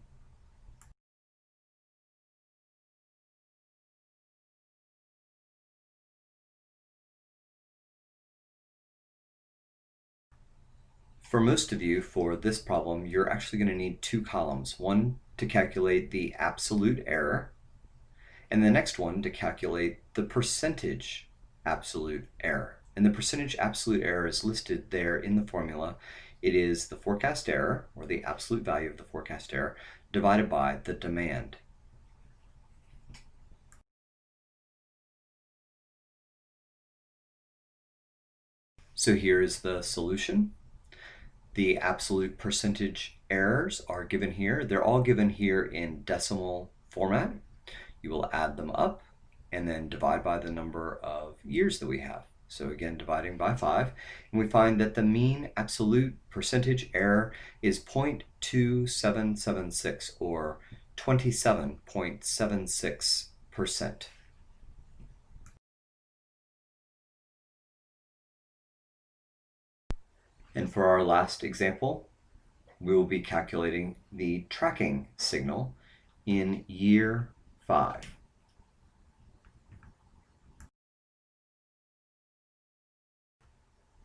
For most of you, for this problem, you're actually going to need two columns. One to calculate the absolute error, and the next one to calculate the percentage absolute error. And the percentage absolute error is listed there in the formula. It is the forecast error, or the absolute value of the forecast error, divided by the demand. So here is the solution. The absolute percentage errors are given here. They're all given here in decimal format. You will add them up and then divide by the number of years that we have. So again, dividing by 5, and we find that the mean absolute percentage error is 0.2776, or 27.76%. And for our last example, we will be calculating the tracking signal in year 5.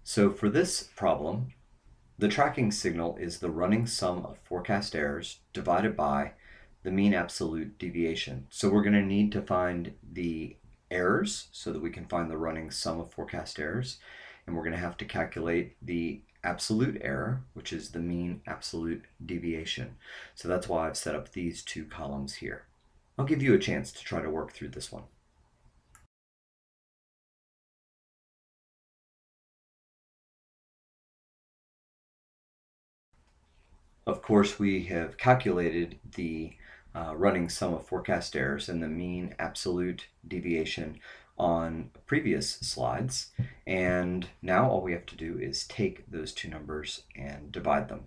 So for this problem, the tracking signal is the running sum of forecast errors divided by the mean absolute deviation. So we're going to need to find the errors so that we can find the running sum of forecast errors. And we're going to have to calculate the absolute error, which is the mean absolute deviation. So that's why I've set up these two columns here. I'll give you a chance to try to work through this one. Of course, we have calculated the running sum of forecast errors and the mean absolute deviation on previous slides. And now all we have to do is take those two numbers and divide them.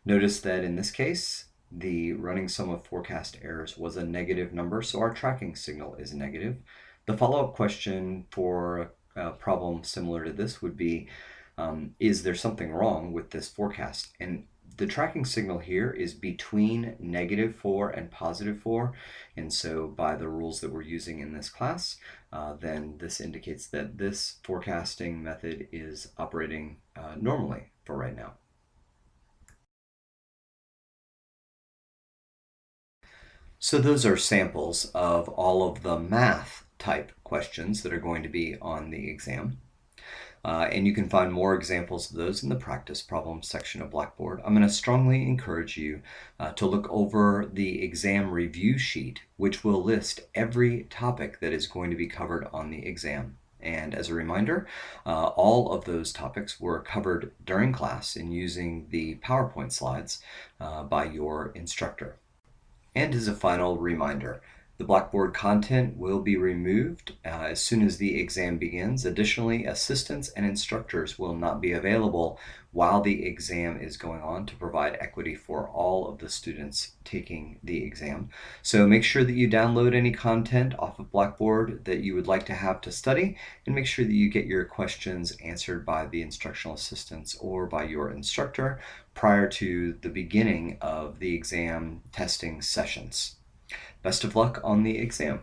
Notice that in this case, the running sum of forecast errors was a negative number, so our tracking signal is negative. The follow-up question for a problem similar to this would be, is there something wrong with this forecast? And the tracking signal here is between -4 and +4, and so by the rules that we're using in this class, then this indicates that this forecasting method is operating normally for right now. So those are samples of all of the math type questions that are going to be on the exam. And you can find more examples of those in the practice problems section of Blackboard. I'm going to strongly encourage you to look over the exam review sheet, which will list every topic that is going to be covered on the exam. And as a reminder, all of those topics were covered during class in using the PowerPoint slides by your instructor. And as a final reminder, the Blackboard content will be removed as soon as the exam begins. Additionally, assistants and instructors will not be available while the exam is going on to provide equity for all of the students taking the exam. So make sure that you download any content off of Blackboard that you would like to have to study, and make sure that you get your questions answered by the instructional assistants or by your instructor prior to the beginning of the exam testing sessions. Best of luck on the exam.